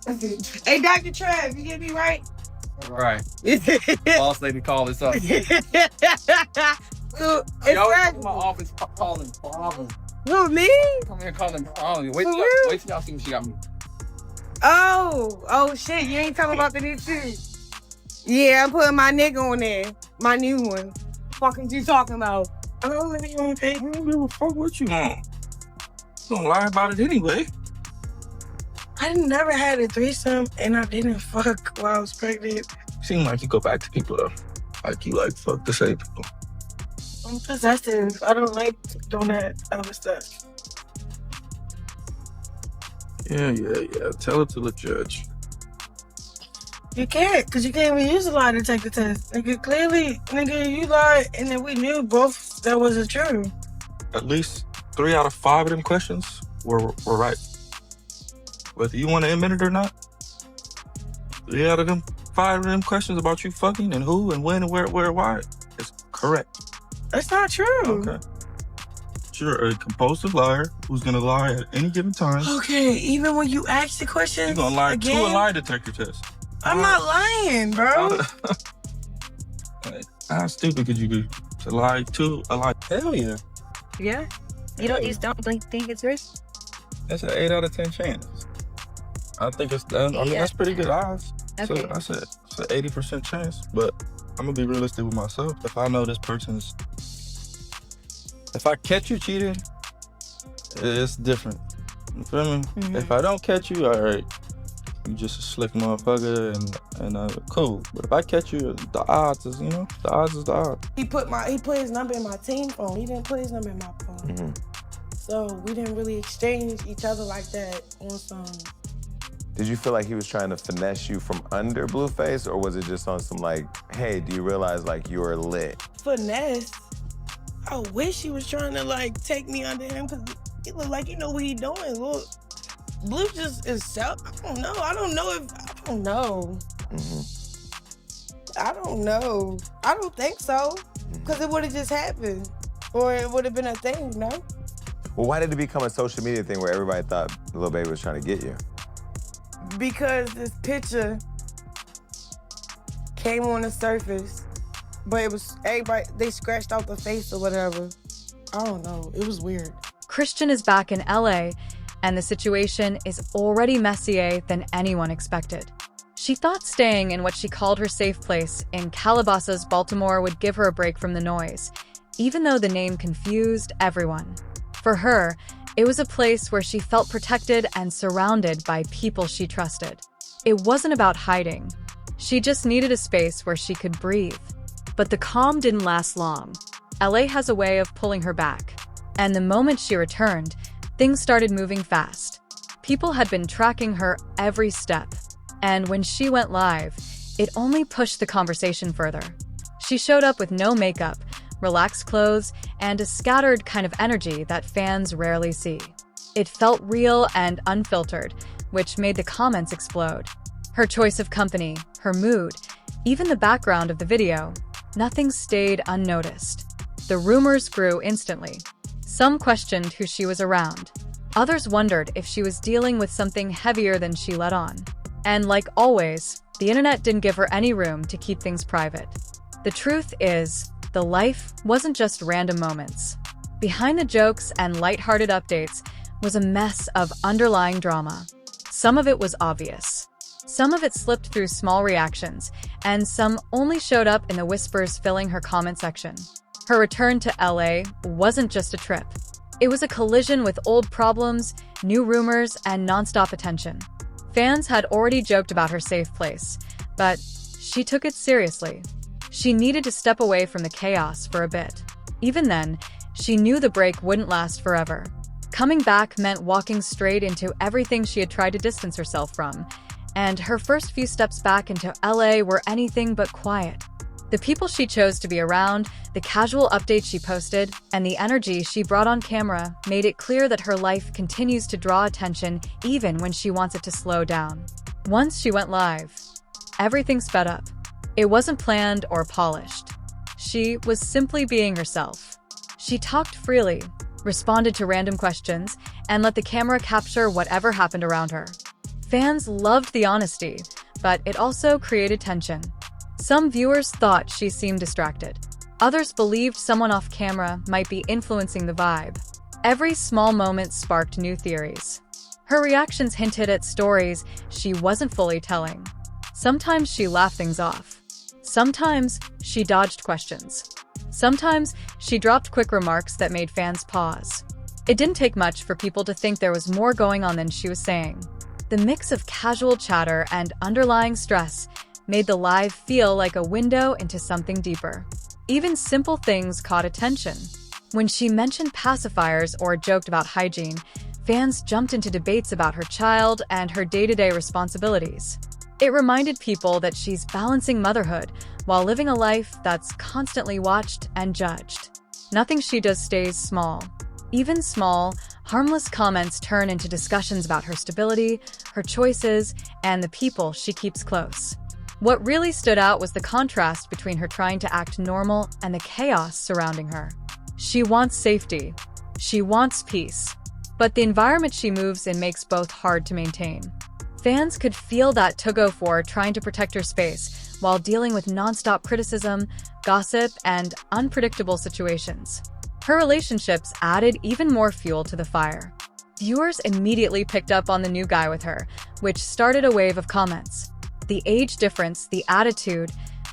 Hey, Dr. Trav, you get me right? All right. Boss lady call this up. So, She always come to my office calling problems. Who, me? Come here calling problems. Wait till y'all see what she got me. Oh, shit, you ain't talking about the new too. Yeah, I'm putting my nigga on there. My new one. Fucking you talking about? I don't even pay. I don't give a fuck what you want. You gonna lie about it anyway. I never had a threesome and I didn't fuck while I was pregnant. Seem like you go back to people though. Like you like fuck the same people. I'm possessive. I don't like doing that other stuff. Yeah. Tell it to the judge. You can't, because you can't even use a lie to take the test. Nigga, clearly, you lied, and then we knew both that wasn't true. At least 3 out of 5 of them questions were right. Whether you want to admit it or not, 3 out of them 5 of them questions about you fucking and who and when and where, why is correct. That's not true. Okay. You're a compulsive liar who's gonna lie at any given time. Okay, even when you ask the questions, you're gonna lie again? To a lie detector test. I'm not lying, bro. How stupid could you be to lie to a lie? Hell yeah. Yeah? You don't think it's risk? That's an 8 out of 10 chance. I think it's, that's pretty good odds. Okay. So I said it's an 80% chance, but I'm gonna be realistic with myself. If I know this person's, if I catch you cheating, it's different. You feel me? Mm-hmm. If I don't catch you, all right, you just a slick motherfucker and cool. But if I catch you, the odds is, the odds is the odds. He put his number in my team phone. He didn't put his number in my phone. Mm-hmm. So we didn't really exchange each other like that on some. Did you feel like he was trying to finesse you from under Blueface, or was it just on some like, hey, do you realize like you are lit? Finesse? I wish he was trying to like take me under him, because he look like he know what he doing. Look, Blue just is self. I don't know. I don't know. Mm-hmm. I don't know. I don't think so, because it would have just happened, or it would have been a thing, no? Well, why did it become a social media thing where everybody thought Lil Baby was trying to get you? Because this picture came on the surface, but it was everybody, they scratched out the face or whatever. I don't know, it was weird. Chrisean is back in LA, and the situation is already messier than anyone expected. She thought staying in what she called her safe place in Calabasas, Baltimore would give her a break from the noise, even though the name confused everyone. For her, it was a place where she felt protected and surrounded by people she trusted. It wasn't about hiding. She just needed a space where she could breathe. But the calm didn't last long. LA has a way of pulling her back. And the moment she returned, things started moving fast. People had been tracking her every step. And when she went live, it only pushed the conversation further. She showed up with no makeup, relaxed clothes, and a scattered kind of energy that fans rarely see. It felt real and unfiltered, which made the comments explode. Her choice of company, her mood, even the background of the video, nothing stayed unnoticed. The rumors grew instantly. Some questioned who she was around. Others wondered if she was dealing with something heavier than she let on. And like always, the internet didn't give her any room to keep things private. The truth is, the life wasn't just random moments. Behind the jokes and lighthearted updates was a mess of underlying drama. Some of it was obvious. Some of it slipped through small reactions, and some only showed up in the whispers filling her comment section. Her return to LA wasn't just a trip. It was a collision with old problems, new rumors, and nonstop attention. Fans had already joked about her safe place, but she took it seriously. She needed to step away from the chaos for a bit. Even then, she knew the break wouldn't last forever. Coming back meant walking straight into everything she had tried to distance herself from, and her first few steps back into LA were anything but quiet. The people she chose to be around, the casual updates she posted, and the energy she brought on camera made it clear that her life continues to draw attention even when she wants it to slow down. Once she went live, everything sped up. It wasn't planned or polished. She was simply being herself. She talked freely, responded to random questions, and let the camera capture whatever happened around her. Fans loved the honesty, but it also created tension. Some viewers thought she seemed distracted. Others believed someone off camera might be influencing the vibe. Every small moment sparked new theories. Her reactions hinted at stories she wasn't fully telling. Sometimes she laughed things off. Sometimes she dodged questions. Sometimes she dropped quick remarks that made fans pause. It didn't take much for people to think there was more going on than she was saying. The mix of casual chatter and underlying stress made the live feel like a window into something deeper. Even simple things caught attention. When she mentioned pacifiers or joked about hygiene, fans jumped into debates about her child and her day-to-day responsibilities. It reminded people that she's balancing motherhood while living a life that's constantly watched and judged. Nothing she does stays small. Even small, harmless comments turn into discussions about her stability, her choices, and the people she keeps close. What really stood out was the contrast between her trying to act normal and the chaos surrounding her. She wants safety. She wants peace. But the environment she moves in makes both hard to maintain. Fans could feel that tug-of-war trying to protect her space while dealing with nonstop criticism, gossip, and unpredictable situations. Her relationships added even more fuel to the fire. Viewers immediately picked up on the new guy with her, which started a wave of comments. The age difference, the attitude,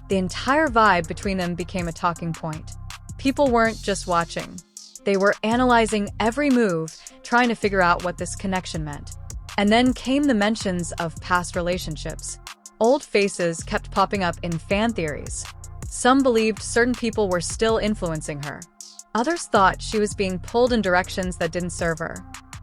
the entire vibe between them became a talking point. People weren't just watching. They were analyzing every move, trying to figure out what this connection meant. And then came the mentions of past relationships. Old faces kept popping up in fan theories. Some believed certain people were still influencing her. Others thought she was being pulled in directions that didn't serve her.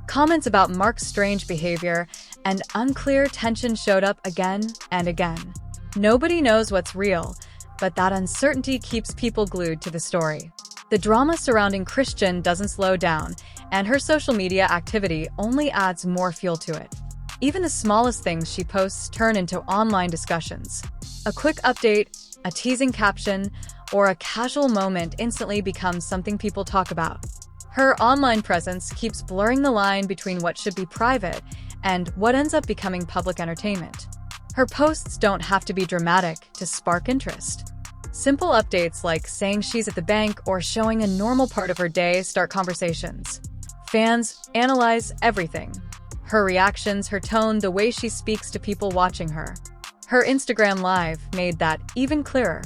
Comments about Mark's strange behavior and unclear tension showed up again and again. Nobody knows what's real, but that uncertainty keeps people glued to the story. The drama surrounding Chrisean doesn't slow down, and her social media activity only adds more fuel to it. Even the smallest things she posts turn into online discussions. A quick update, a teasing caption, or a casual moment instantly becomes something people talk about. Her online presence keeps blurring the line between what should be private and what ends up becoming public entertainment. Her posts don't have to be dramatic to spark interest. Simple updates like saying she's at the bank or showing a normal part of her day start conversations. Fans analyze everything. Her reactions, her tone, the way she speaks to people watching her. Her Instagram Live made that even clearer.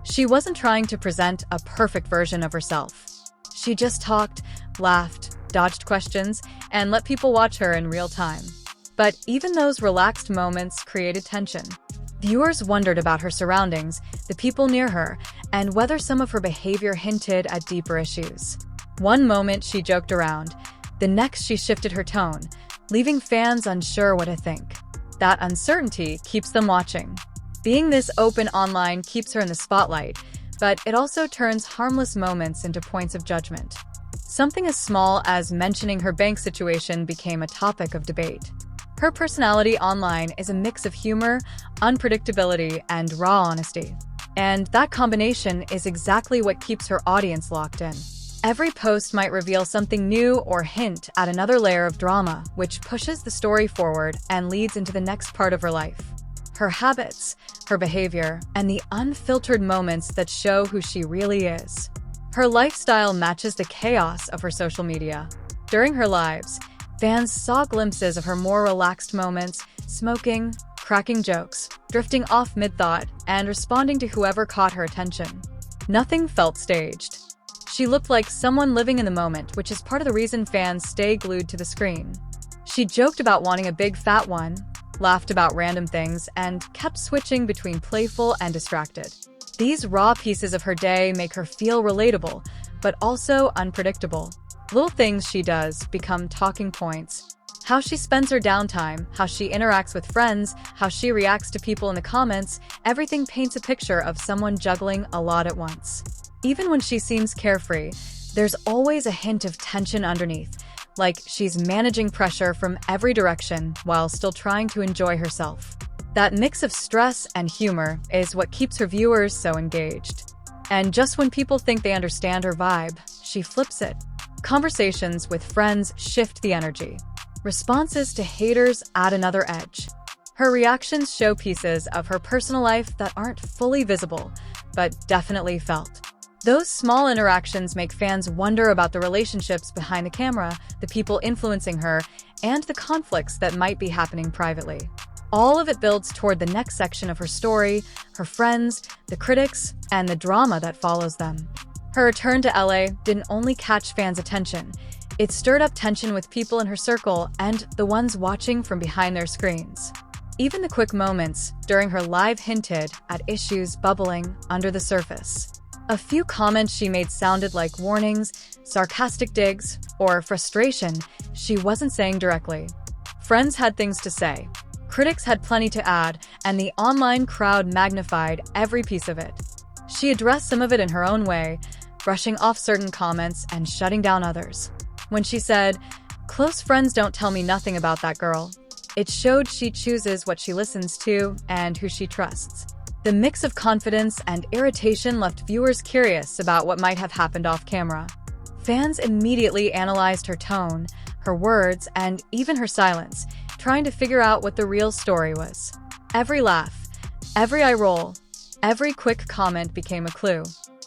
She wasn't trying to present a perfect version of herself. She just talked, laughed, dodged questions, and let people watch her in real time. But even those relaxed moments created tension. Viewers wondered about her surroundings, the people near her, and whether some of her behavior hinted at deeper issues. One moment she joked around, the next she shifted her tone, leaving fans unsure what to think. That uncertainty keeps them watching. Being this open online keeps her in the spotlight, but it also turns harmless moments into points of judgment. Something as small as mentioning her bank situation became a topic of debate. Her personality online is a mix of humor, unpredictability, and raw honesty. And that combination is exactly what keeps her audience locked in. Every post might reveal something new or hint at another layer of drama, which pushes the story forward and leads into the next part of her life. Her habits, her behavior, and the unfiltered moments that show who she really is. Her lifestyle matches the chaos of her social media. During her lives, fans saw glimpses of her more relaxed moments, smoking, cracking jokes, drifting off mid-thought, and responding to whoever caught her attention. Nothing felt staged. She looked like someone living in the moment, which is part of the reason fans stay glued to the screen. She joked about wanting a big fat one, laughed about random things, and kept switching between playful and distracted. These raw pieces of her day make her feel relatable, but also unpredictable. Little things she does become talking points. How she spends her downtime, how she interacts with friends, how she reacts to people in the comments, everything paints a picture of someone juggling a lot at once. Even when she seems carefree, there's always a hint of tension underneath, like she's managing pressure from every direction while still trying to enjoy herself. That mix of stress and humor is what keeps her viewers so engaged. And just when people think they understand her vibe, she flips it. Conversations with friends shift the energy. Responses to haters add another edge. Her reactions show pieces of her personal life that aren't fully visible, but definitely felt. Those small interactions make fans wonder about the relationships behind the camera, the people influencing her, and the conflicts that might be happening privately. All of it builds toward the next section of her story, her friends, the critics, and the drama that follows them. Her return to LA didn't only catch fans' attention, it stirred up tension with people in her circle and the ones watching from behind their screens. Even the quick moments during her live hinted at issues bubbling under the surface. A few comments she made sounded like warnings, sarcastic digs, or frustration she wasn't saying directly. Friends had things to say. Critics had plenty to add, and the online crowd magnified every piece of it. She addressed some of it in her own way, brushing off certain comments and shutting down others. When she said, "Close friends don't tell me nothing about that girl," it showed she chooses what she listens to and who she trusts. The mix of confidence and irritation left viewers curious about what might have happened off camera. Fans immediately analyzed her tone, her words, and even her silence, trying to figure out what the real story was. Every laugh, every eye roll, every quick comment became a clue.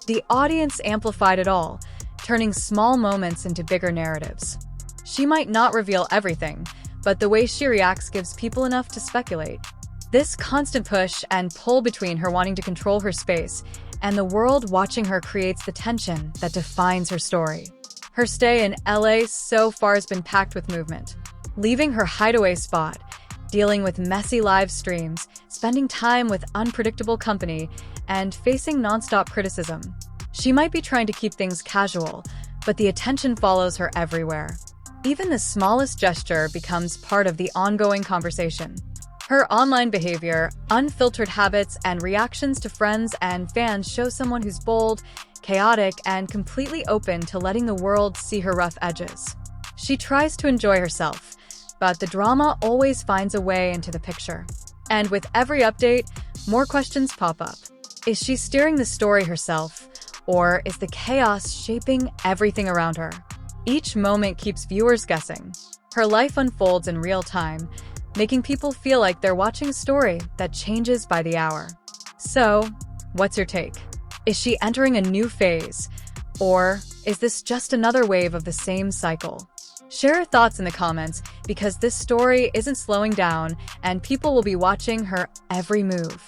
The audience amplified it all, turning small moments into bigger narratives. She might not reveal everything, but the way she reacts gives people enough to speculate. This constant push and pull between her wanting to control her space and the world watching her creates the tension that defines her story. Her stay in LA so far has been packed with movement. Leaving her hideaway spot, dealing with messy live streams, spending time with unpredictable company, and facing nonstop criticism. She might be trying to keep things casual, but the attention follows her everywhere. Even the smallest gesture becomes part of the ongoing conversation. Her online behavior, unfiltered habits, and reactions to friends and fans show someone who's bold, chaotic, and completely open to letting the world see her rough edges. She tries to enjoy herself, but the drama always finds a way into the picture. And with every update, more questions pop up. Is she steering the story herself, or is the chaos shaping everything around her? Each moment keeps viewers guessing. Her life unfolds in real time, making people feel like they're watching a story that changes by the hour. So, what's your take? Is she entering a new phase? Or is this just another wave of the same cycle? Share your thoughts in the comments because this story isn't slowing down and people will be watching her every move.